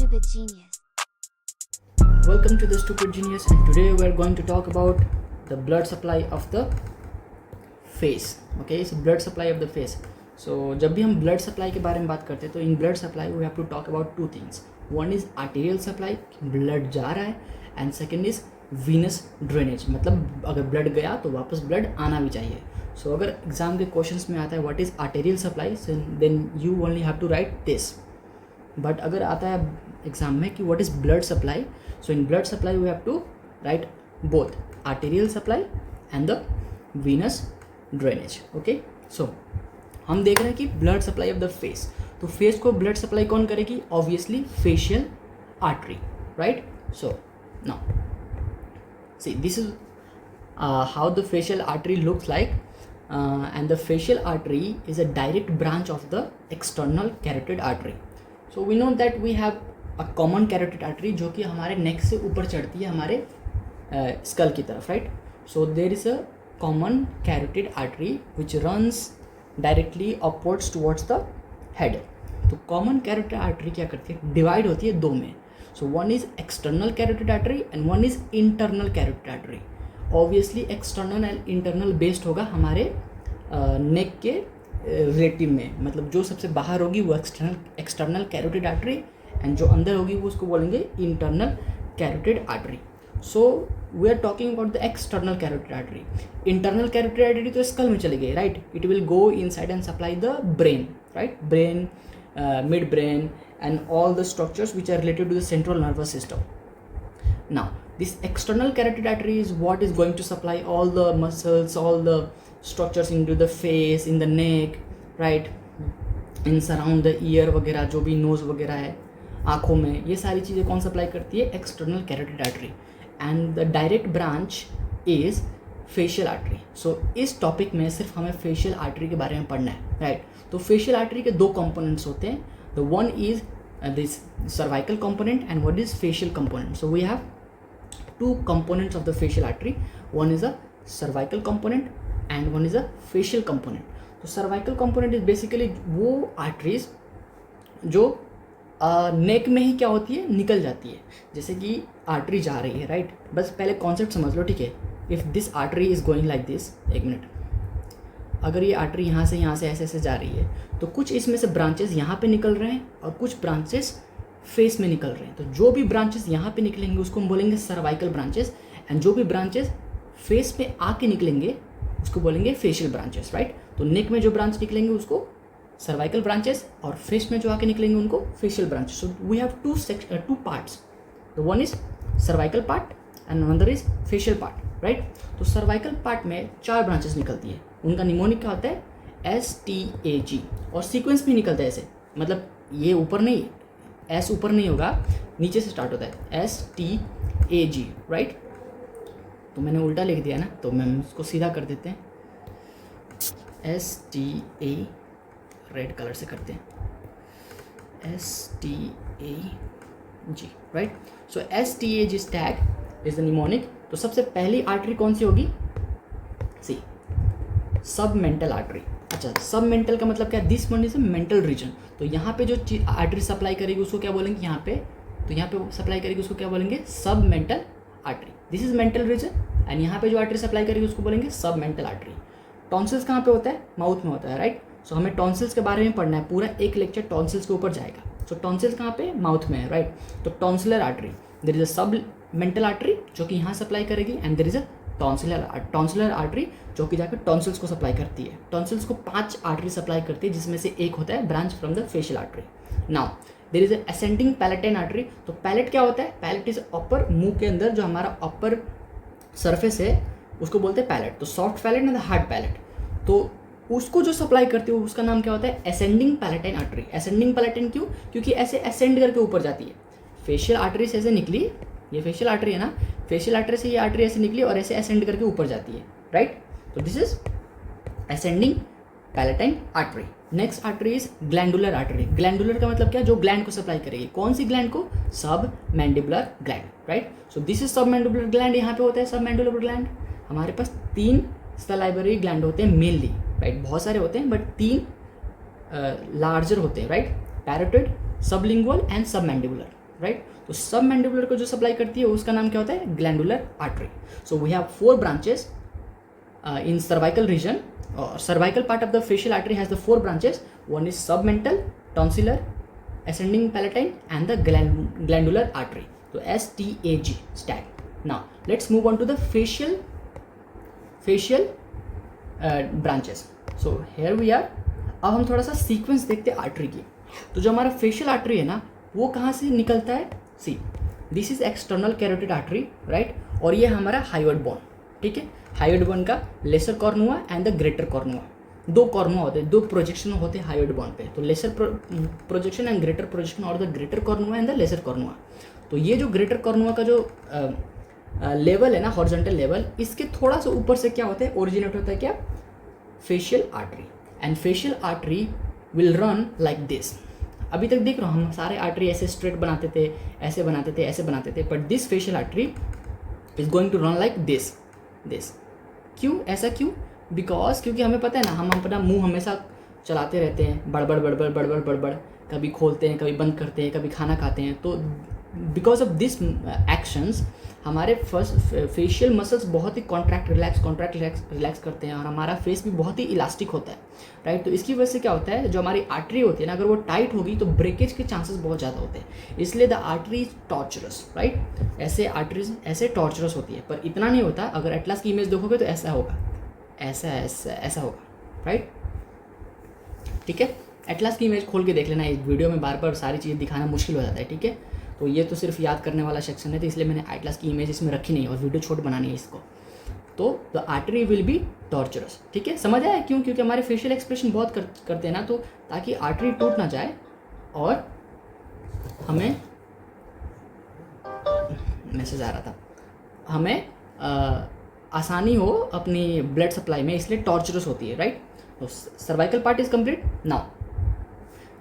Stupid Genius. Welcome to the Stupid Genius, and today we are going to talk about the blood supply of the face. Okay, so blood supply of the face. So जब भी हम blood supply के बारे में बात करते हैं तो in blood supply we have to talk about two things. One is arterial supply, blood जा रहा है, and second is venous drainage, मतलब अगर blood गया तो वापस blood आना भी चाहिए. So अगर एग्जाम के क्वेश्चंस में आता है what is arterial supply, so then you only have to write this. But अगर आता है एग्जाम में कि what is blood supply, so in blood supply we have to write both arterial supply and the venous drainage. Okay, so हम देख रहे हैं कि blood supply of the face, तो फेस को ब्लड सप्लाई कौन करेगी? Obviously facial artery, right? So now see this is how the facial artery looks like, and the facial artery is a direct branch of the external carotid artery. So we know that we have a common carotid artery जो कि हमारे नेक से ऊपर चढ़ती है हमारे school की तरफ, right? So there is a common carotid artery which runs directly upwards towards the head. तो कॉमन carotid artery क्या करती है? डिवाइड होती है दो में. So one is external carotid artery and one is internal carotid artery. Obviously external and internal based होगा हमारे नेक के रिलेटिव में, मतलब जो सबसे बाहर होगी वो एक्सटर्नल कैरोटिड आर्टरी एंड जो अंदर होगी वो उसको बोलेंगे internal carotid artery. So we are talking about the external carotid artery. Internal carotid artery तो स्कल में चली गई, right? It will go inside and supply the brain, right? Brain, mid brain and all the structures which are related to the central nervous system. Now, this external carotid artery is what is going to supply all the muscles, all the structures into the face, in the neck, right? In surround the ear वगैरह, जो भी nose वगैरह है, आँखों में, ये सारी चीज़ें कौन सप्लाई करती है? external carotid artery. And the direct branch is facial artery. So इस टॉपिक में सिर्फ हमें facial artery के बारे में पढ़ना है, right? तो facial artery के दो components होते हैं. The one is this cervical component and what is facial component. So we have two components of the facial artery. One is a cervical component and one is a facial component. तो cervical component is basically वो arteries जो नेक में ही क्या होती है? निकल जाती है. जैसे कि आर्टरी जा रही है, राइट? बस पहले कॉन्सेप्ट समझ लो, ठीक है? If this artery is going like this, एक मिनट, अगर ये आर्टरी यहाँ से ऐसे ऐसे जा रही है तो कुछ इसमें से ब्रांचेस यहाँ पे निकल रहे हैं और कुछ ब्रांचेस फेस में निकल रहे हैं. तो जो भी ब्रांचेस यहाँ पे निकलेंगे उसको हम बोलेंगे सर्वाइकल ब्रांचेस, एंड जो भी ब्रांचेस फेस पे आके निकलेंगे उसको बोलेंगे फेशियल ब्रांचेस, राइट? तो नेक में जो ब्रांच निकलेंगे उसको सर्वाइकल ब्रांचेस और फेस में जो आके निकलेंगे उनको facial branches. So we have two parts. The one is cervical part and another is facial part, right? तो सर्वाइकल पार्ट में 4 ब्रांचेस निकलती है. उनका निमोनिक क्या होता है? STAG, और सीक्वेंस भी निकलता है ऐसे, मतलब ये ऊपर नहीं, S ऊपर नहीं होगा, नीचे से स्टार्ट होता है STAG, राइट? तो मैंने उल्टा लिख दिया ना, तो मैम इसको सीधा कर देते हैं. STA रेड कलर से करते हैं, STAG, right? So STAG Stag is the mnemonic. तो सबसे पहली आर्टरी कौन सी होगी? सी, सब मेंटल आर्टरी. अच्छा, सब मेंटल का मतलब क्या? This one is a mental region. तो यहाँ पे जो आर्टरी सप्लाई करेगी उसको क्या बोलेंगे? यहाँ पे, तो यहाँ पे सप्लाई करेगी उसको क्या बोलेंगे? Submental artery. This is mental region. And यहाँ पे जो आर्टरी सप्लाई करेगी उसको बोलेंगे सब मेंटल आर्टरी. टॉन्सिल्स कहाँ पे होता है? माउथ में होता है, राइट? सो हमें टॉन्सिल्स के बारे में पढ़ना है, पूरा एक लेक्चर टॉन्सिल्स के ऊपर जाएगा. सो टॉन्सिल्स कहाँ पे? माउथ में है, राइट? तो tonsillar artery, there is a submental artery जो कि यहाँ सप्लाई करेगी, and there is a tonsillar artery जो कि जाकर टॉन्सिल्स को सप्लाई करती है. टॉन्सिल्स को 5 आर्टरी सप्लाई करती है जिसमें से एक होता है branch from the facial artery. Now there is ascending palatine artery. तो पैलेट क्या होता है? पैलेट इज अपर, मुंह के अंदर जो हमारा अपर सरफेस है उसको बोलते हैं पैलेट. तो soft palate and hard palate, तो उसको जो सप्लाई करती है उसका नाम क्या होता है? Ascending palatine artery. Ascending palatine क्यों? क्योंकि ऐसे असेंड करके ऊपर जाती है. फेशियल आर्टरी से ऐसे निकली, ये फेशियल आर्टरी है ना, फेशियल आर्टरी से ये आर्टरी ऐसे निकली और ऐसे असेंड करके ऊपर जाती है, राइट? तो this is ascending palatine artery. Next artery is glandular artery. Glandular का मतलब क्या? जो ग्लैंड को सप्लाई करेगी. कौन सी ग्लैंड को? सब mandibular gland, right? So this is सब मैंडिबुलर ग्लैंड. यहाँ पे होता है सब मैंडिबुलर ग्लैंड. हमारे पास 3 सलाइवरी ग्लैंड होते हैं मेनली, राइट? बहुत सारे होते हैं बट 3 लार्जर होते हैं, right? Parotid, sublingual and submandibular. Right. तो सब मैंडिबुलर को जो सप्लाई करती है उसका नाम क्या होता है, glandular artery. So we have 4 branches in cervical region, cervical part of the facial artery has the 4 branches, one is submental, tonsillar, ascending palatine and the glandular artery. So STAG, STAG. Now let's move on to the facial branches. So here we are. अब हम थोड़ा सा sequence देखते हैं artery की। तो जो हमारा फेशियल आर्टरी है ना, वो कहाँ से निकलता है, see this is external carotid artery, right. और ये हमारा हाइयोइड बोन, ठीक है। हाइयोइड बोन का lesser cornua and the greater cornua, 2 cornua होते हैं, 2 प्रोजेक्शन होते हैं हाइयोइड बोन पे। तो lesser projection and greater projection, और the greater cornua and the lesser cornua. तो ये जो ग्रेटर कॉर्नुआ का जो लेवल है ना, हॉरिजॉन्टल लेवल, इसके थोड़ा सा ऊपर से क्या होता है, ओरिजिनेट होता है क्या, facial artery. And facial artery will run like this. अभी तक देख रहा हूँ हम सारे आर्टरी ऐसे स्ट्रेट बनाते थे, ऐसे बनाते थे, ऐसे बनाते थे, but this facial artery is going to run like this. क्यों, ऐसा क्यों, बिकॉज क्योंकि हमें पता है ना, हम अपना मुंह हमेशा चलाते रहते हैं, बड़बड़ बड़बड़ बड़बड़ बड़बड़, कभी खोलते हैं, कभी बंद करते हैं, कभी खाना खाते हैं। तो बिकॉज ऑफ दिस एक्शंस हमारे फेशियल मसल्स बहुत ही कॉन्ट्रैक्ट रिलैक्स करते हैं, और हमारा फेस भी बहुत ही इलास्टिक होता है, राइट। तो इसकी वजह से क्या होता है, जो हमारी आर्टरी होती है ना, अगर वो टाइट होगी तो ब्रेकेज के चांसेस बहुत ज़्यादा होते हैं, इसलिए the artery is torturers, right. ऐसे आर्टरीज ऐसे टॉर्चरस होती है, पर इतना नहीं होता। अगर एटलास की इमेज देखोगे तो ऐसा होगा, ऐसा होगा, राइट, ठीक है। एटलास की इमेज खोल के देख लेना, इस वीडियो में बार बार सारी चीज़ें दिखाना मुश्किल हो जाता है, ठीक है। तो ये तो सिर्फ याद करने वाला सेक्शन है, तो इसलिए मैंने एटलास की इमेज इसमें रखी नहीं है, और वीडियो छोट बनानी है इसको। तो the artery will be torturers, ठीक है। समझ आया क्यों, क्योंकि हमारे फेशियल एक्सप्रेशन बहुत करते हैं ना, तो ताकि आर्टरी टूट ना जाए और हमें मैसेज आ रहा था, हमें आसानी हो अपनी ब्लड सप्लाई में, इसलिए टॉर्चरस होती है, राइट। तो cervical part is complete. Now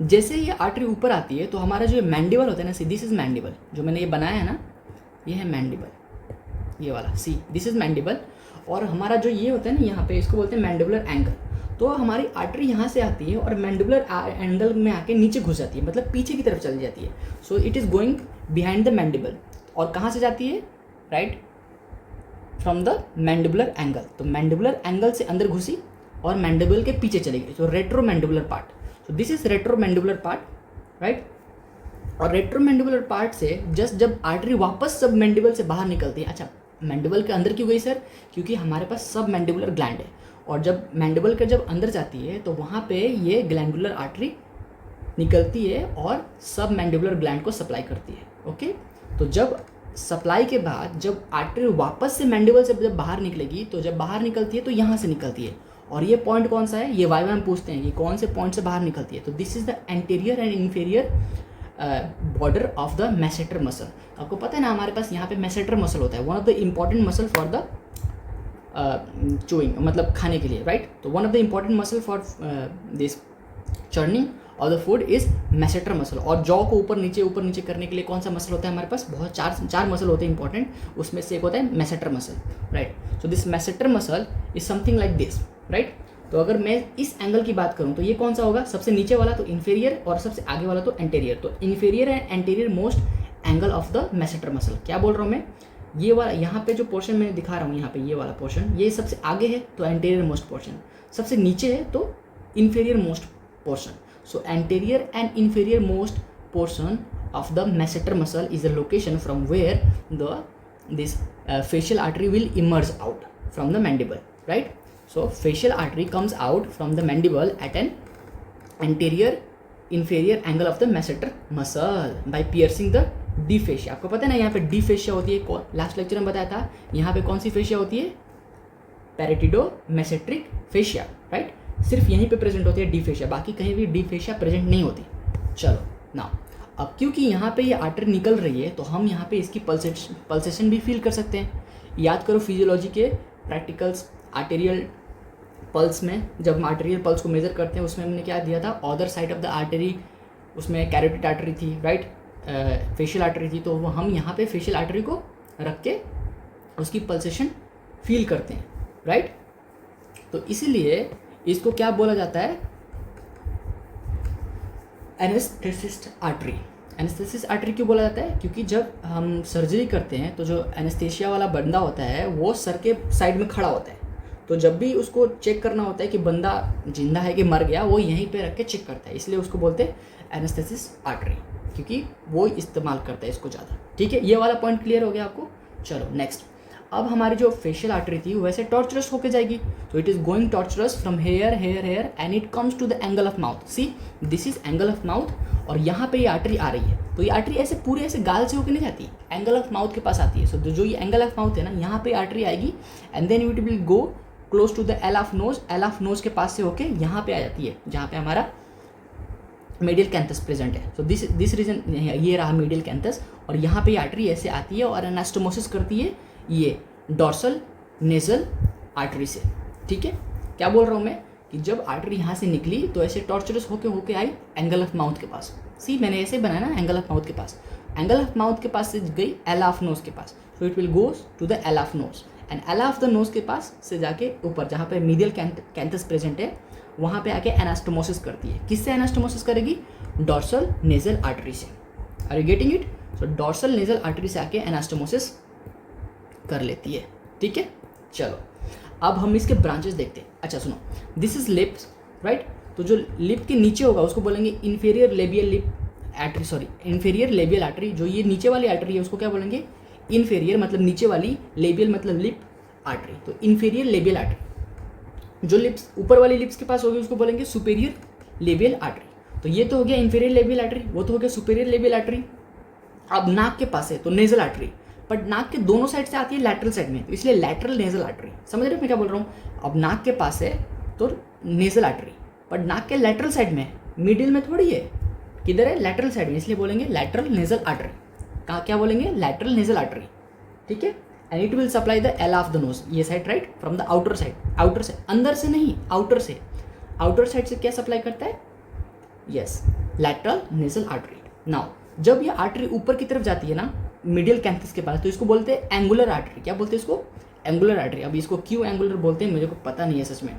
जैसे ये आर्टरी ऊपर आती है तो हमारा जो मैंडिबल होता है ना, दिस इज मैंडिबल, जो मैंने ये बनाया है ना, ये है मैंडिबल, ये वाला, सी दिस इज मैंडिबल। और हमारा जो ये होता है ना यहाँ पे, इसको बोलते हैं मैंडिबुलर एंगल। तो हमारी आर्टरी यहाँ से आती है और मैंडिबुलर एंगल में आके नीचे घुस जाती है, मतलब पीछे की तरफ चली जाती है। So it is going behind the mandible. और कहाँ से जाती है, right, from the mandibular angle. तो मैंडिबुलर एंगल से अंदर घुसी और मैंडिबल के पीछे चली गई, तो retro mandibular part. So this is retro mandibular part, right. और रेट्रो मैंडिबुलर पार्ट से जस्ट जब आर्टरी वापस सब मैंडिबल से बाहर निकलती है, अच्छा मैंडिबल के अंदर क्यों गई सर, क्योंकि हमारे पास सब मैंडिबुलर ग्लैंड है, और जब मैंडिबल के जब अंदर जाती है तो वहाँ पे ये ग्लैंडुलर आर्टरी निकलती है और सब मैंडिबुलर ग्लैंड को सप्लाई करती है, ओके। तो जब सप्लाई के बाद जब आर्टरी वापस से मैंडिबल से जब बाहर निकलेगी, तो जब बाहर निकलती है तो यहाँ से निकलती है। और ये पॉइंट कौन सा है, ये वाई में पूछते हैं कि कौन से पॉइंट से बाहर निकलती है। तो this is the anterior and inferior border of the masseter muscle. आपको पता है ना, हमारे पास यहाँ पे मैसेटर मसल होता है, one of the important muscle for the chewing, मतलब खाने के लिए, राइट। तो one of the important muscle for this churning of the food is masseter muscle. और जॉ को ऊपर नीचे करने के लिए कौन सा मसल होता है हमारे पास, बहुत चार मसल होते हैं इंपॉर्टेंट, उसमें से एक होता है masseter muscle, right. So this masseter muscle is something like this, right. तो अगर मैं इस एंगल की बात करूं तो ये कौन सा होगा, सबसे नीचे वाला तो इन्फीरियर और सबसे आगे वाला तो एंटीरियर। तो inferior and anterior most angle of the masseter muscle. क्या बोल रहा हूँ मैं, ये वाला यहाँ पे जो पोर्शन मैं दिखा रहा हूँ, यहाँ पे ये वाला पोर्शन, ये सबसे आगे है तो एंटीरियर मोस्ट पोर्शन, सबसे नीचे है तो inferior most portion. So anterior and inferior most portion of the masseter muscle is the location from where this facial artery will emerge out from the mandible, right. So facial artery comes out from the mandible at an anterior inferior angle of the masseter muscle by piercing the D fascia। आपको पता है ना, यहाँ पे D fascia होती है, last lecture में बताया था। यहाँ पे कौन सी fascia होती है, पैरेटिडोमेसेट्रिक fascia, राइट। सिर्फ यहीं पे प्रेजेंट होती है D fascia, बाकी कहीं भी D fascia प्रेजेंट नहीं होती। चलो नाउ, अब क्योंकि यहाँ पे ये आर्टरी निकल रही है तो हम यहाँ पे इसकी पल्सेशन भी फील कर सकते हैं। याद करो फिजियोलॉजी के प्रैक्टिकल्स, आर्टेरियल पल्स में जब हम आर्टेरियल पल्स को मेजर करते हैं उसमें हमने क्या दिया था, other side of the artery, उसमें कैरोटिड आर्टरी थी, राइट, फेशियल आर्टरी थी। तो वो हम यहाँ पे फेशियल आर्टरी को रख के उसकी पल्सेशन फील करते हैं, राइट। तो इसीलिए इसको क्या बोला जाता है, एनेस्थेसिस्ट आर्टरी, एनेस्थेसिस आर्टरी क्यों बोला जाता है? क्योंकि जब हम सर्जरी करते हैं तो जो एनेस्थेशिया वाला बंदा होता है वो सर के साइड में खड़ा होता है, तो जब भी उसको चेक करना होता है कि बंदा जिंदा है कि मर गया, वो यहीं पे रख के चेक करता है, इसलिए उसको बोलते हैं एनेस्थेसिस आर्टरी, क्योंकि वो इस्तेमाल करता है इसको ज़्यादा। ठीक है, ये वाला पॉइंट क्लियर हो गया आपको। चलो नेक्स्ट, अब हमारी जो फेशियल आर्टरी थी वैसे टॉर्चरस होके जाएगी, तो it is going torturous from here here here and it comes to the angle of mouth. See this is angle of mouth, और यहाँ पे ये आर्टरी आ रही है, तो ये आर्टरी ऐसे पूरे ऐसे गाल से होकर नहीं जाती, एंगल ऑफ माउथ के पास आती है। सो जो ये एंगल ऑफ माउथ है ना, यहाँ पे आर्टरी आएगी and then it will go close to the ala of nose, ala of nose के पास से होके यहाँ पे आ जाती है, जहाँ पे हमारा मीडियल कैंथस प्रेजेंट है। सो दिस रीजन, ये रहा मीडियल कैंथस, और यहाँ पे आर्टरी ऐसे आती है और एनास्टोमोसिस करती है ये डॉर्सल नेजल आर्टरी से। ठीक है, क्या बोल रहा हूँ मैं कि जब आर्टरी यहाँ से निकली तो ऐसे टॉर्चरस होके आई एंगल ऑफ माउथ के पास। सी मैंने ऐसे बनाया ना, एंगल ऑफ माउथ के पास, एंगल ऑफ माउथ के पास से गई एल ऑफ नोज के पास, so it will goes to the ala of nose and ala of the nose के पास से जाके ऊपर जहाँ पे मीडियल कैंथस प्रेजेंट है वहाँ पे आके एनास्टोमोसिस करती है। किससे एनास्टोमोसिस करेगी? डॉर्सल नेजल आर्टरी से। Are you getting it? So dorsal nasal artery से आके एनास्टोमोसिस कर लेती है। ठीक है, चलो अब हम इसके ब्रांचेस देखते हैं। अच्छा सुनो, दिस इज लिप्स, राइट? तो जो लिप के नीचे होगा उसको बोलेंगे inferior labial lip artery, sorry inferior labial artery. जो ये नीचे वाली आर्टरी है उसको क्या बोलेंगे? इन्फीरियर मतलब नीचे वाली, लेबियल मतलब लिप आर्टरी, तो इन्फीरियर लेबियल आर्टरी। जो लिप्स ऊपर वाली लिप्स के पास होगी उसको बोलेंगे सुपेरियर लेबियल आर्टरी। तो ये तो हो गया इन्फीरियर लेबियल आर्टरी, वो तो हो गया सुपेरियर लेबियल आर्टरी। अब नाक के पास है तो नेजल आर्टरी, बट नाक के दोनों साइड से आती है लैटरल साइड में, तो इसलिए लैटरल नेजल आर्टरी। समझ रहे हो मैं क्या बोल रहा हूँ? अब नाक के पास है तो नेजल आर्टरी, बट नाक के लैटरल साइड में, मिडिल में थोड़ी है, किधर है? लैटरल साइड में, इसलिए बोलेंगे लैटरल नेजल आर्टरी। कहाँ क्या बोलेंगे? Lateral nasal artery. ठीक है, and it will supply the ala of the nose, ये side, right, from the outer side, outer से, अंदर से नहीं, आउटर से, आउटर साइड से क्या सप्लाई करता है? Yes, lateral nasal artery. Now जब ये आर्टरी ऊपर की तरफ जाती है ना मिडियल कैंथस के पास, तो इसको बोलते हैं एंगुलर आर्टरी। क्या बोलते हैं इसको? Angular artery. अब इसको क्यों एंगुलर बोलते हैं मुझे को पता नहीं है सच में,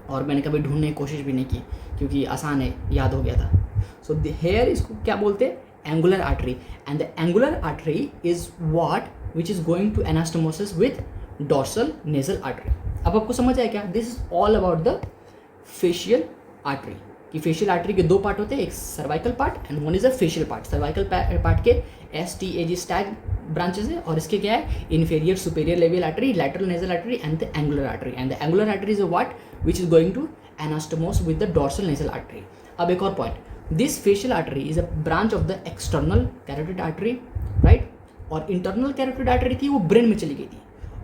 और मैंने कभी ढूंढने की कोशिश भी नहीं की क्योंकि आसान है, याद हो गया था। सो हेयर इसको क्या बोलते हैं? Angular artery, and the angular artery is what which is going to anastomosis with dorsal nasal artery. अब आपको समझ आया क्या? This is all about the facial artery. कि फेशियल आर्टरी के दो पार्ट होते हैं, एक cervical part and one is a facial part. Cervical part के STAG स्टैग ब्रांचेस है, और इसके क्या है? Inferior superior labial artery, lateral nasal artery and the angular artery. And the angular artery is what which is going to anastomose with the dorsal nasal artery. अब एक और point, this facial artery is a branch of the external carotid artery, right? और internal carotid artery थी वो brain में चली गई थी,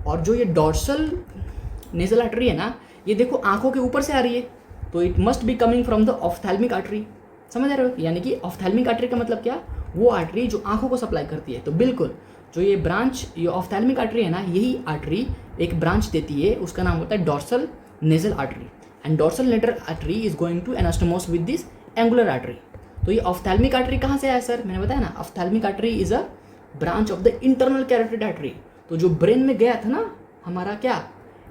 और जो ये डॉर्सल नेजल आर्टरी है ना, ये देखो आंखों के ऊपर से आ रही है, तो it must be coming from the ophthalmic artery. समझ रहे हो? यानी कि ऑफ्थैल्मिक आर्टरी का मतलब क्या? वो आर्टरी जो आंखों को सप्लाई करती है। तो बिल्कुल जो ये ब्रांच, ये ऑफ्थैल्मिक आर्टरी है ना, यही आर्टरी एक ब्रांच देती है, उसका नाम होता है dorsal nasal artery, and dorsal nasal artery is going to anastomose with this angular artery. तो ये ऑफ्थैल्मिक आर्टरी कहाँ से आया सर? मैंने बताया ना, ophthalmic artery is a branch of the internal carotid artery. तो जो ब्रेन में गया था ना हमारा क्या?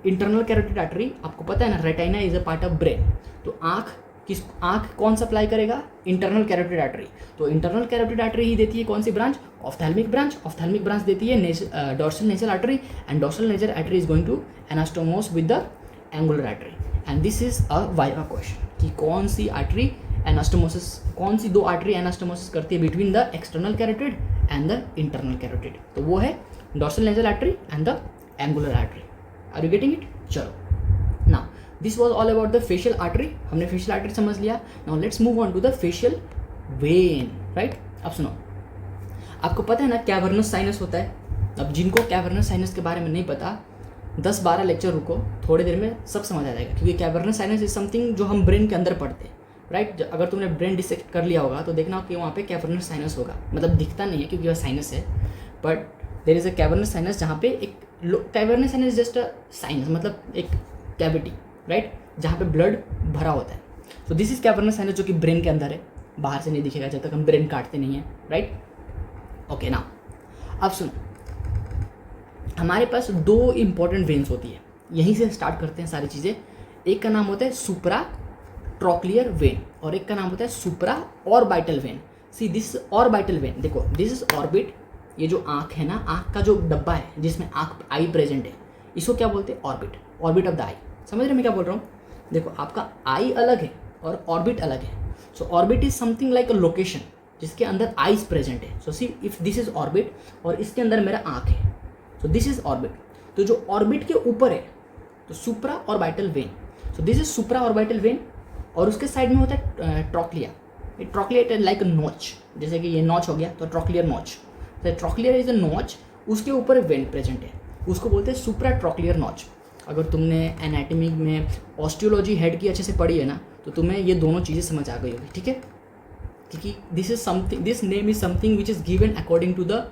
इंटरनल कैरोटिड आर्टरी, आपको पता है ना, retina is a part of brain. तो आंख कौन सप्लाई करेगा? Internal carotid artery. तो इंटरनल कैरोटिड आर्टरी ही देती है कौन सी branch? Ophthalmic branch. Ophthalmic branch देती है dorsal nasal artery, and dorsal nasal artery is going to anastomose with the angular artery. And this is a viva question कि कौन सी आर्टरी एनास्टोमोसिस, कौन सी दो आर्टरी एनास्टोमोसिस करती है between the external carotid and the internal carotid? तो वो है dorsal nasal artery and the angular artery. Are you getting it? चलो now this was all about the facial artery. हमने facial artery समझ लिया। Now let's move on to the facial vein, right? अब सुनो, आपको पता है ना कैवर्नस साइनस होता है। अब जिनको कैवर्नस साइनस के बारे में नहीं पता, 10-12 लेक्चर रुको, थोड़ी देर में सब समझ आ जाएगा, क्योंकि कैवर्नस साइनस इज समथिंग जो हम ब्रेन के अंदर पढ़ते हैं, राइट? अगर तुमने ब्रेन डिसेक्ट कर लिया होगा तो देखना कि वहाँ पे कैवर्नस साइनस होगा, मतलब दिखता नहीं है क्योंकि वह साइनस है, but there is a cavernous sinus जहाँ पे एक cavernous sinus just a sinus, मतलब एक कैविटी, राइट, जहाँ पे ब्लड भरा होता है। तो दिस इज कैवर्नस साइनस जो कि ब्रेन के अंदर है, बाहर से नहीं दिखेगा जब तक हम ब्रेन काटते नहीं हैं, राइट? ओके ना, अब सुनो, हमारे पास दो इंपॉर्टेंट वेन्स होती है, यहीं से स्टार्ट करते हैं सारी चीज़ें। एक का नाम होता है सुप्रा ट्रॉक्लियर वेन और एक का नाम होता है supraorbital vein. See this orbital vein, देखो दिस इज ऑर्बिट, ये जो आँख है ना, आँख का जो डब्बा है जिसमें आँख आई प्रेजेंट है, इसको क्या बोलते हैं? ऑर्बिट, ऑर्बिट ऑफ द आई। समझ रहे मैं क्या बोल रहा हूँ? देखो आपका आई अलग है और ऑर्बिट अलग है। So orbit is something like a location जिसके अंदर आईज प्रेजेंट है। So see if this is orbit और इसके अंदर मेरा आँख है, सो दिस इज ऑर्बिट। तो जो ऑर्बिट के ऊपर है तो supraorbital vein, so this is supraorbital vein, और उसके साइड में होता है trochlea. Trochlea like a notch, जैसे कि ये नॉच हो गया तो trochlear notch, trochlear is a notch, उसके ऊपर वेन प्रेजेंट है, उसको बोलते हैं सुप्रा ट्रॉक्लियर नॉच। अगर तुमने एनाटॉमी में ऑस्टियोलॉजी हेड की अच्छे से पढ़ी है ना, तो तुम्हें ये दोनों चीज़ें समझ आ गई होगी, ठीक है? क्योंकि this is something, this name is something which is given according to the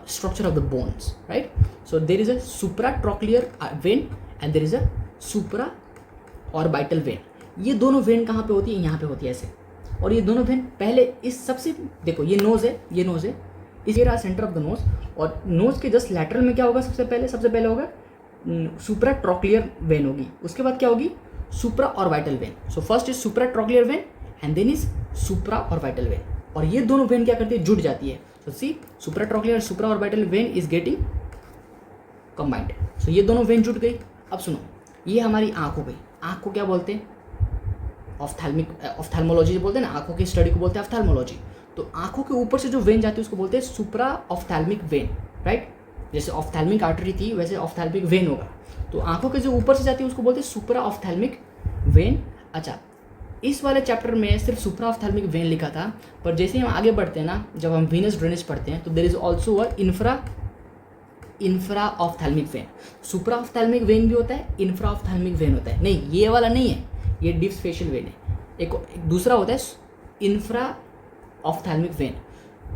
structure of the bones, right? So there is a supratrochlear vein and there is a supraorbital vein. ये दोनों वेन कहाँ पे होती है? यहाँ पे होती है ऐसे। और ये दोनों वेन पहले इस सबसे, देखो ये नोज़ है, ये नोज़ है, इस ये रहा सेंटर ऑफ द नोज़, और नोज़ के जस्ट लैटरल में क्या होगा? सबसे पहले होगा सुप्राट्रोक्लियर वेन होगी, उसके बाद क्या होगी? Supraorbital vein. So first is supratrochlear vein and then is supraorbital vein, और ये दोनों वेन क्या करती है? जुड़ जाती है। So see, supratrochlear supraorbital vein is getting combined. So ये दोनों वेन जुट गई। अब सुनो, ये हमारी आँख हो गई। आँख को क्या बोलते हैं? ऑफ्थेल्मोलॉजी बोलते हैं ना, आँखों की स्टडी को बोलते हैं ऑफ्थेल्मोलॉजी। तो आँखों के ऊपर से जो वेन जाती है उसको बोलते हैं सुप्रा ऑफ्थेल्मिक वेन, राइट? जैसे ऑफ्थेल्मिक आर्टरी थी वैसे ऑफ्थेल्मिक वेन होगा। तो आँखों के जो ऊपर से जाती है उसको बोलते हैं सुप्रा ऑफ्थेल्मिक वेन। अच्छा, इस वाले चैप्टर में सिर्फ सुप्रा ऑफ्थेल्मिक वेन लिखा था, पर जैसे हम आगे बढ़ते हैं ना, जब हम वीनस ड्रेनेज पढ़ते हैं तो there is also a infra ophthalmic vein. Supra ophthalmic vein भी होता है, इंफ्रा ऑफ्थेल्मिक वेन होता है। नहीं, ये वाला नहीं है, ये डीप फेशियल वेन है। एक दूसरा होता है इंफ्रा ऑफ्थेल्मिक वेन।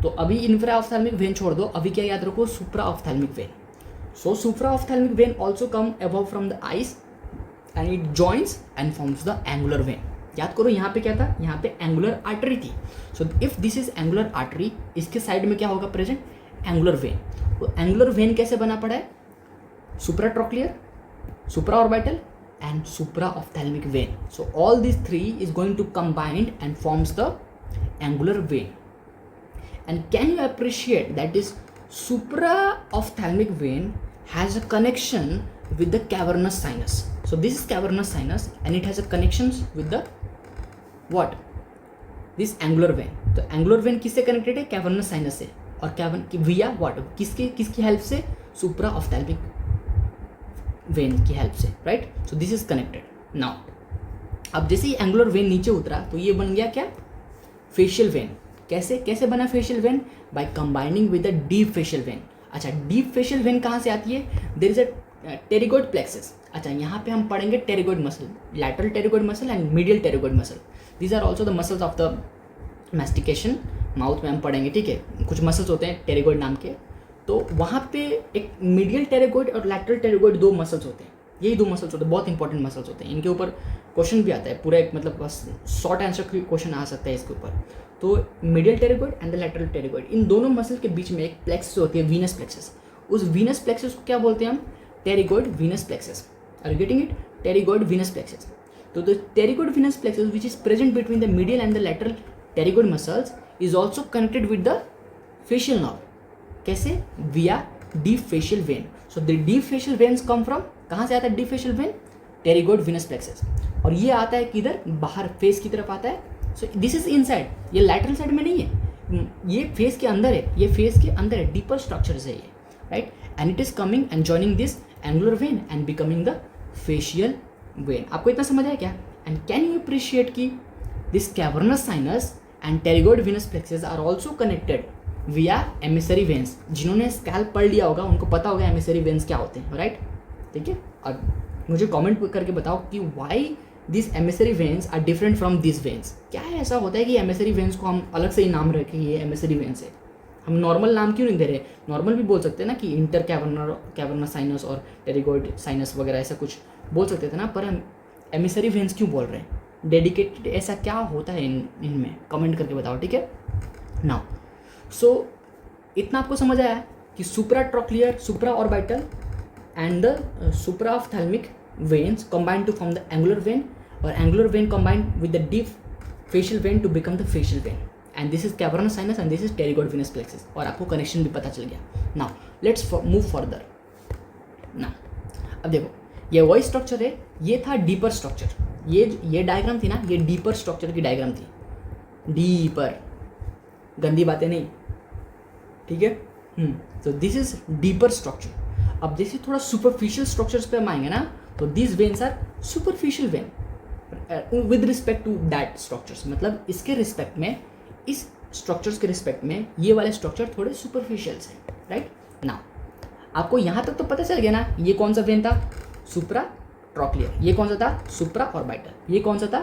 तो अभी इंफ्रा ऑफ्थेल्मिक वेन छोड़ दो, अभी क्या याद रखो? Supra ophthalmic vein. So supra ophthalmic vein also come above from the eyes and it joins and forms the angular vein. याद करो यहाँ पे क्या था? यहाँ पे एंगुलर आर्टरी थी। So if this is angular artery, इसके साइड में क्या होगा प्रेजेंट? Angular vein. तो एंगुलर वेन कैसे बना पड़ा है? Supratrochlear, supraorbital and supraophthalmic vein. So all this three is going to combined and forms the angular vein. And can you appreciate that is supraophthalmic vein has a connection with the cavernous sinus. So this is cavernous sinus and it has a connections with the what? This angular vein. तो angular vein किससे connected है? cavernous sinus से, और cavern की via what? किसकी help से? supraophthalmic vein की help से, right? So this is connected. Now अब जैसे ही angular vein नीचे उतरा तो ये बन गया क्या? facial vein. कैसे बना facial vein? By combining with the deep facial vein. अच्छा, डीप फेशियल वेन कहाँ से आती है? There is a pterygoid plexus. अच्छा, यहाँ पे हम पढ़ेंगे pterygoid muscle, lateral pterygoid muscle and medial pterygoid muscle. These are also the muscles of the mastication, mouth में हम पढ़ेंगे, ठीक है? कुछ मसल्स होते हैं टेरिगोइड नाम के। तो वहाँ पे एक मीडियल टेरिगोइड और लैटरल टेरिगोइड दो मसल्स होते हैं। यही दो मसल्स होते हैं, बहुत इंपॉर्टेंट मसल्स होते हैं। इनके ऊपर क्वेश्चन भी आता है, पूरा एक मतलब बस शॉर्ट आंसर क्वेश्चन आ सकता है इसके ऊपर। तो medial pterygoid and the lateral pterygoid, इन दोनों मसल के बीच में एक प्लेक्सस होती है, वीनस प्लेक्सस। उस वीनस प्लेक्सस को क्या बोलते हैं हम? Pterygoid venous plexus. Are you getting it? Pterygoid venous plexus. तो the pterygoid venous plexus which is present between the medial and the lateral pterygoid muscles is also connected with the facial nerve. कैसे? Via deep facial vein. So the deep facial veins come from, कहाँ से आता है deep facial when? Pterygoid venous plexus. और ये आता है किधर? बाहर फेस की तरफ आता है। सो दिस इज इनसाइड, ये लैटरल साइड में नहीं है, ये फेस के अंदर है, ये फेस के अंदर है, डीपर स्ट्रक्चर है ये, right? And it is coming and joining this angular vein and becoming the facial vein. आपको इतना समझ आया क्या? एंड कैन यू अप्रिशिएट कि this cavernous sinus and pterygoid venous plexus are also connected via emissary veins. जिन्होंने scalp पढ़ लिया होगा उनको पता होगा एमिसरी वेन्स क्या होते हैं, राइट? ठीक है, और मुझे कमेंट करके बताओ कि why this emissary veins are different from this veins. क्या है ऐसा होता है कि एमिसरी वेन्स को हम अलग से ही नाम रखें, ये एमिसरी वेन्स है, हम नॉर्मल नाम क्यों नहीं दे रहे? नॉर्मल भी बोल सकते हैं ना कि इंटर कैवर्नस साइनस और टेरिगोइड साइनस वगैरह ऐसा कुछ बोल सकते थे ना, पर हम एमिसरी वेन्स क्यों बोल रहे हैं? डेडिकेटेड ऐसा क्या होता है इनमें? कमेंट करके बताओ, ठीक है? नाउ सो इतना आपको समझ आया कि supratrochlear, supraorbital and the supraophthalmic veins combine to form the angular vein, or angular vein combined with the deep facial vein to become the facial vein, and this is cavernous sinus and this is pterygoid venous plexus, और आपको connection भी पता चल गया. Now let's move further. ना अब देखो ये वही स्ट्रक्चर है, ये था डीपर स्ट्रक्चर. ये डायग्राम थी ना, ये डीपर स्ट्रक्चर की डायग्राम थी. डीपर, गंदी बातें नहीं, ठीक है. तो दिस इज डीपर स्ट्रक्चर. अब जैसे थोड़ा सुपरफिशियल स्ट्रक्चर्स पे हम आएंगे ना, तो this veins are superficial vein with respect to that structures. मतलब इसके रिस्पेक्ट में, इस स्ट्रक्चर्स के रिस्पेक्ट में ये वाले स्ट्रक्चर थोड़े सुपरफिशियल से, राइट. नाउ आपको यहाँ तक तो पता चल गया ना, ये कौन सा वेन था, सुप्रा ट्रॉक्लियर. ये कौन सा था, सुप्रा ऑर्बिटल. ये कौन सा था,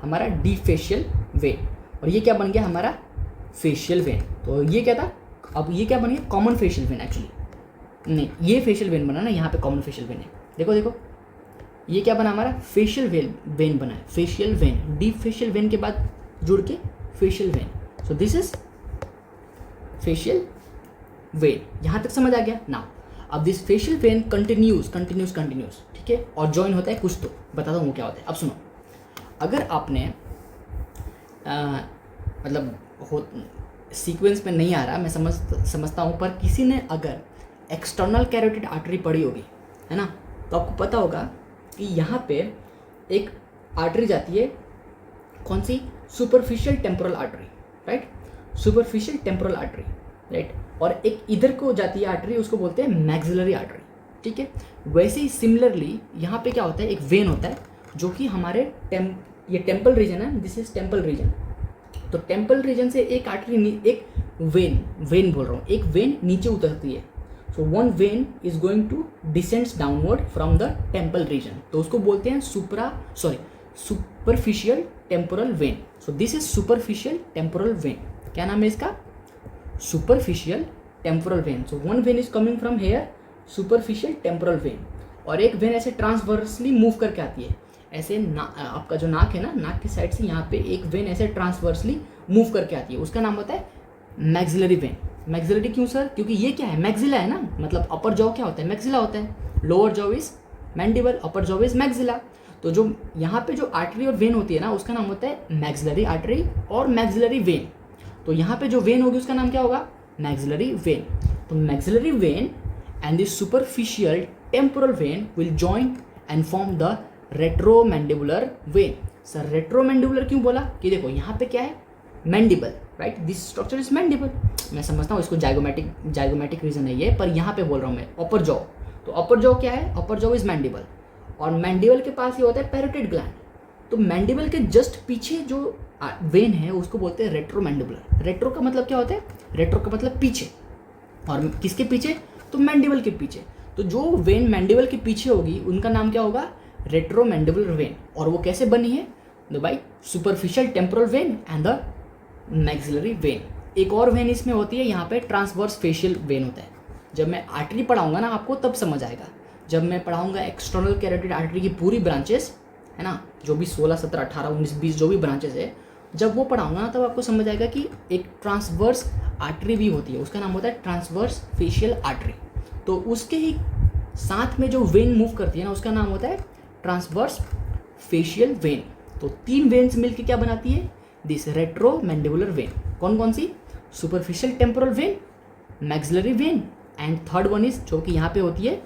हमारा डी फेशियल वेन. और ये क्या बन गया, हमारा फेशियल वेन. तो ये क्या था, अब ये क्या बन गया, कॉमन फेशियल वेन. एक्चुअली नहीं, ये फेशियल वेन बना ना, यहाँ पे कॉमन फेशियल वेन है. देखो देखो ये क्या बना, हमारा फेशियल वेन बना है. Facial vein, deep facial when के बाद जुड़ के facial vein. So this is facial vein. यहाँ तक समझ आ गया ना. अब दिस फेशियल वेन कंटिन्यूस, ठीक है, और ज्वाइन होता है कुछ, तो बताता हूँ क्या होता है. अब सुनो, अगर आपने मतलब सीक्वेंस में नहीं आ रहा, मैं समझता हूँ, पर किसी ने अगर एक्सटर्नल कैरोटिड आर्टरी पढ़ी होगी, है ना, तो आपको पता होगा कि यहाँ पे एक आर्टरी जाती है, कौन सी, superficial temporal artery, right. Superficial temporal artery, right. और एक इधर को जाती है आर्टरी, उसको बोलते हैं मैक्सिलरी आर्टरी, ठीक है. वैसे ही सिमिलरली यहाँ पे क्या होता है, एक वेन होता है जो कि हमारे ये टेम्पल रीजन है, दिस इज टेम्पल रीजन. तो टेम्पल रीजन से एक आर्टरी, एक वेन बोल रहा हूँ, एक वेन नीचे उतरती है. So one vein is going to descends downward from the temple region, तो उसको बोलते हैं superficial temporal vein. So this is superficial temporal vein. क्या नाम है इसका, superficial temporal vein. So one vein is coming from here, superficial temporal vein. और एक वेन ऐसे ट्रांसवर्सली मूव करके आती है, ऐसे आपका जो नाक है ना, नाक की साइड से यहाँ पे एक वेन ऐसे ट्रांसवर्सली मूव करके आती है, उसका नाम होता है मैक्सिलरी वेन. मैक्सिलरी क्यों सर, क्योंकि ये क्या है, मैक्सिला है ना. मतलब अपर जॉ क्या होता है, मैक्सिला होता है. Lower jaw is mandible, upper jaw is maxilla. तो जो यहाँ पे जो आर्टरी और वेन होती है ना, उसका नाम होता है मैक्सिलरी आर्टरी और मैक्सिलरी वेन. तो यहाँ पे जो वेन होगी उसका नाम क्या होगा, मैक्सिलरी वेन. तो maxillary vein and the superficial temporal vein will join and form the retromandibular vein. Sir retromandibular क्यों बोला, कि देखो यहाँ पे क्या है, mandible, right. This structure is mandible. मैं समझता हूँ इसको जाइगोमेटिक रीजन है ये, पर यहाँ पे बोल रहा हूँ मैं अपर जॉ. तो अपर जॉ क्या है, अपर जॉ इज मैंडिबल. और मैंडिबल के पास ये होता है पैरोटिड ग्लैंड. तो मैंडिबल के जस्ट पीछे जो वेन है उसको बोलते हैं रेट्रोमैंडिबुलर. रेट्रो का मतलब क्या होता है, रेट्रो का मतलब पीछे, और किसके पीछे, तो मैंडिबल के पीछे. तो जो वेन मैंडिबल के पीछे होगी उनका नाम क्या होगा, रेट्रोमैंडिबुलर वेन. और वो कैसे बनी है, by superficial temporal vein and the maxillary vein. एक और वेन इसमें होती है, यहाँ पे ट्रांसवर्स फेशियल वेन होता है. जब मैं आर्टरी पढ़ाऊंगा ना आपको तब समझ आएगा. जब मैं पढ़ाऊंगा एक्सटर्नल कैरोटिड आर्टरी की पूरी ब्रांचेस, है ना, जो भी 16, 17, 18, 19, 20 जो भी ब्रांचेस है, जब वो पढ़ाऊंगा ना तब आपको समझ आएगा कि एक ट्रांसवर्स आर्टरी भी होती है, उसका नाम होता है ट्रांसवर्स फेशियल आर्टरी. तो उसके ही साथ में जो वेन मूव करती है ना, उसका नाम होता है ट्रांसवर्स फेशियल वेन. तो 3 वेन्स मिलकर क्या बनाती है, दिस रेट्रोमैंडिबुलर वेन. कौन कौन सी, superficial temporal vein, maxillary vein and third one is जो कि यहाँ पे होती है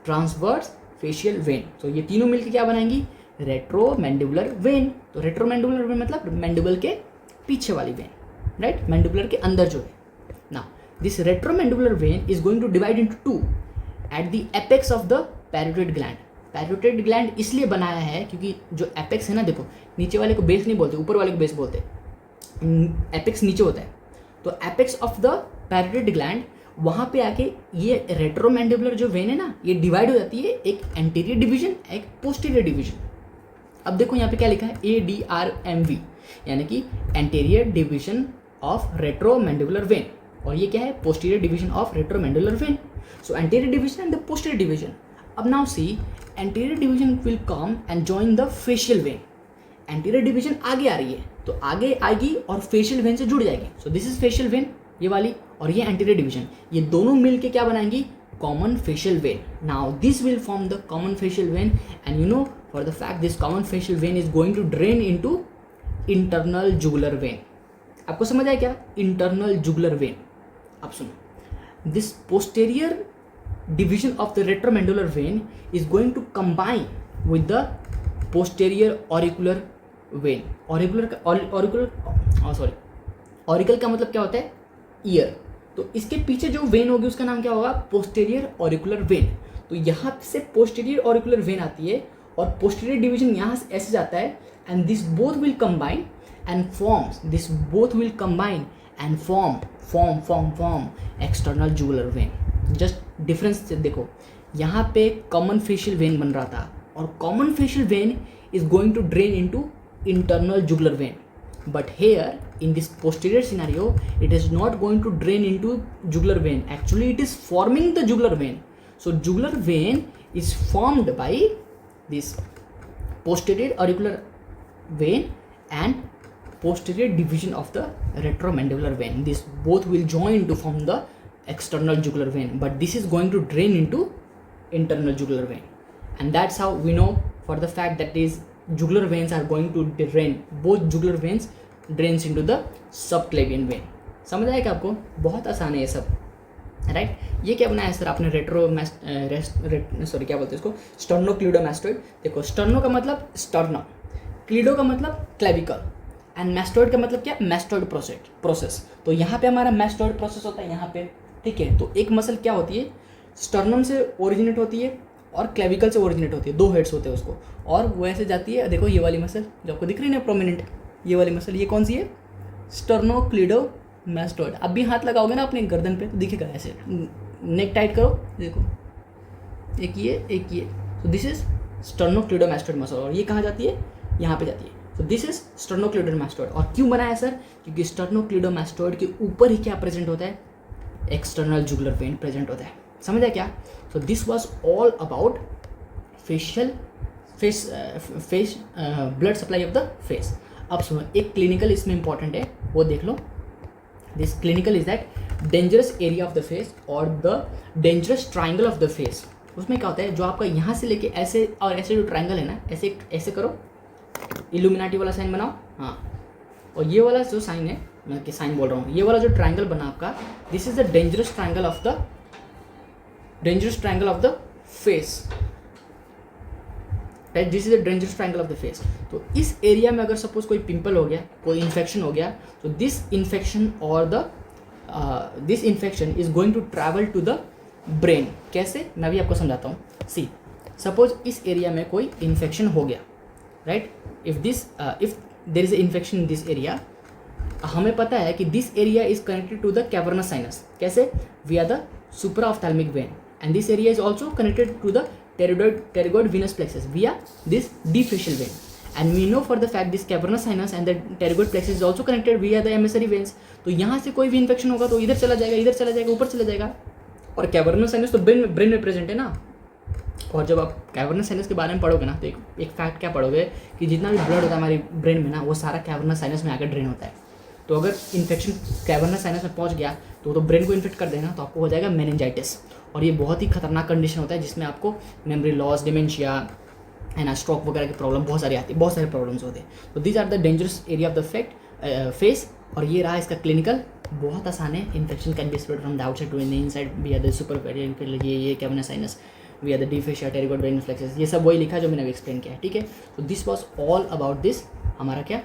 ट्रांसवर्स फेशियल वेन. तो ये तीनों मिलकर क्या बनाएंगी, रेट्रोमैंडिबुलर वेन. तो रेट्रोमैंडिबुलर वेन मतलब मैंडिबल के पीछे वाली वेन, राइट, मैंडिबुलर के अंदर जो है. ना this retromandibular vein is going to divide into 2 at the apex of the parotid gland. Parotid gland इसलिए बनाया है क्योंकि जो एपेक्स है ना, देखो नीचे वाले को बेस नहीं बोलते, ऊपर वाले को बेस बोलते, एपेक्स नीचे होता है. तो apex of the parotid gland, वहाँ पे आके ये रेट्रोमैंडिबुलर जो वेन है ना, ये डिवाइड हो जाती है, एक एंटीरियर डिवीजन, एक पोस्टीरियर डिवीजन. अब देखो यहाँ पे क्या लिखा है, ADRMV, यानी कि anterior division of retromandibular vein. और ये क्या है, posterior division of retromandibular vein. So anterior division and the posterior division. अब now see, anterior division will come and join the facial vein. Anterior division आगे आ रही है, तो आगे आएगी और फेशियल वेन से जुड़ जाएगी. सो दिस इज फेशियल वेन, ये वाली, और ये एंटीरियर डिवीजन, ये दोनों मिलके क्या बनाएंगी, common facial vein. Now this will form the common facial vein, and you know for the fact this common facial vein is going to drain into internal jugular vein. आपको समझ आया क्या? Internal jugular vein. आप सुनो, this posterior division of the retromandibular vein is going to combine with the posterior auricular vein. Auricle का मतलब क्या होता है? ईयर। तो इसके पीछे जो वेन होगी उसका नाम क्या होगा? Posterior auricular when. तो यहाँ से पोस्टेरियर ऑरिकुलर वेन आती है और पोस्टेरियर डिवीजन यहाँ से ऐसे जाता है, and this both will combine and forms, this both will combine and form external jugular vein. Just difference देखो, यहाँ पे कॉमन फेशियल वेन बन रहा था और common facial vein is going to drain into internal jugular vein, but here in this posterior scenario it is not going to drain into jugular vein. Actually it is forming the jugular vein. So jugular vein is formed by this posterior auricular vein and posterior division of the retromandibular vein. This both will join to form the external jugular vein, but this is going to drain into internal jugular vein, and that's how we know for the fact that these jugular veins are going to drain, both jugular veins drains into the subclavian vein. समझ आएगा आपको? बहुत आसान है ये सब, right? ये क्या बनाया सर आपने? क्या बोलते हैं इसको? स्टर्नोक्लीडोमास्टोइड। देखो, स्टर्नो का मतलब स्टर्नम, क्लीडो का मतलब क्लेविकल, एंड मैस्टोइड का मतलब क्या? Mastoid process. तो यहाँ पे हमारा मैस्टोइड प्रोसेस होता है यहाँ पे, ठीक है? तो एक मसल क्या होती है? स्टर्नम से ओरिजिनेट होती है और क्लेविकल से ओरिजिनेट होती है, दो हेड्स होते हैं उसको, और वो ऐसे जाती है। देखो ये वाली मसल जो आपको दिख रही है ना प्रोमिनेंट, ये वाली मसल, ये कौन सी है? स्टर्नोक्लीडोमास्टोइड। अब भी हाथ लगाओगे ना अपने गर्दन पे तो दिखेगा ऐसे, नेक टाइट करो, देखो एक ये एक ये। तो दिस इज स्टर्नोक्लीडोमास्टोइड मसल, और ये कहाँ जाती है? यहाँ पे जाती है। तो दिस इज स्टर्नोक्लीडोमास्टोइड। और क्यों बनाया सर? क्योंकि स्टर्नोक्लीडोमास्टोइड के ऊपर ही क्या प्रेजेंट होता है? एक्सटर्नल जुगुलर वेन प्रेजेंट होता है। समझ आया क्या? So this was all about face blood supply of the face. अब सुनो, एक क्लिनिकल इसमें इंपॉर्टेंट है, वो देख लो। This clinical is that dangerous area of the face और the dangerous triangle of the face. उसमें क्या होता है? जो आपका यहाँ से लेके ऐसे और ऐसे जो ट्राइंगल है ना, ऐसे ऐसे करो, इल्यूमिनाटी वाला साइन बनाओ, हाँ। और ये वाला जो साइन है, मैं कि साइन बोल रहा हूँ, ये वाला जो ट्राइंगल बना आपका, this is the dangerous triangle of the face, right? This is the dangerous triangle of the face. तो इस एरिया में अगर सपोज कोई पिंपल हो गया, कोई इन्फेक्शन हो गया, तो this infection is going to travel to the brain. कैसे? मैं भी आपको समझाता हूँ। सी, सपोज इस एरिया में कोई इन्फेक्शन हो गया, right? If there is infection in this area, हमें पता है कि this area is connected to the cavernous sinus. कैसे? Via the supraophthalmic vein, and this area is also connected to the pterygoid venous plexus via this deep facial vein, and we know for the fact this cavernous sinus and the pterygoid plexus is also connected via the emissary veins। तो यहाँ से कोई भी infection होगा तो इधर चला जाएगा, इधर चला जाएगा, ऊपर चला जाएगा। और कैवर्नस साइनस तो ब्रेन में प्रेजेंट है ना। और जब आप कैवर्नस साइनस के बारे में पढ़ोगे ना, तो एक फैक्ट क्या पढ़ोगे कि जितना भी ब्लड होता है हमारी ब्रेन में ना, वो सारा कैवर्नस साइनस में आकर ड्रेन होता है। तो अगर इन्फेक्शन कैवर्नस साइनस में पहुंच गया तो ब्रेन को इन्फेक्ट कर देगा, तो आपको हो जाएगा मेनिंजाइटिस। और ये बहुत ही खतरनाक कंडीशन होता है जिसमें आपको memory loss, dementia and stroke वगैरह की प्रॉब्लम बहुत सारी आती है, बहुत सारे प्रॉब्लम्स होते हैं। तो these are the dangerous area of the face. और ये रहा इसका क्लिनिकल, बहुत आसान है। Infection can be spread from the outside to the inside via the superficial, ये cavernous sinus via the deep facial pterygoid venous plexus. ये सब वही लिखा जो मैंने अभी एक्सप्लेन किया है, ठीक है? तो this was all about this हमारा क्या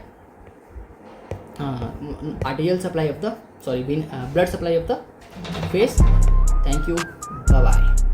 arterial supply of the blood supply of the face. Thank you, bye bye.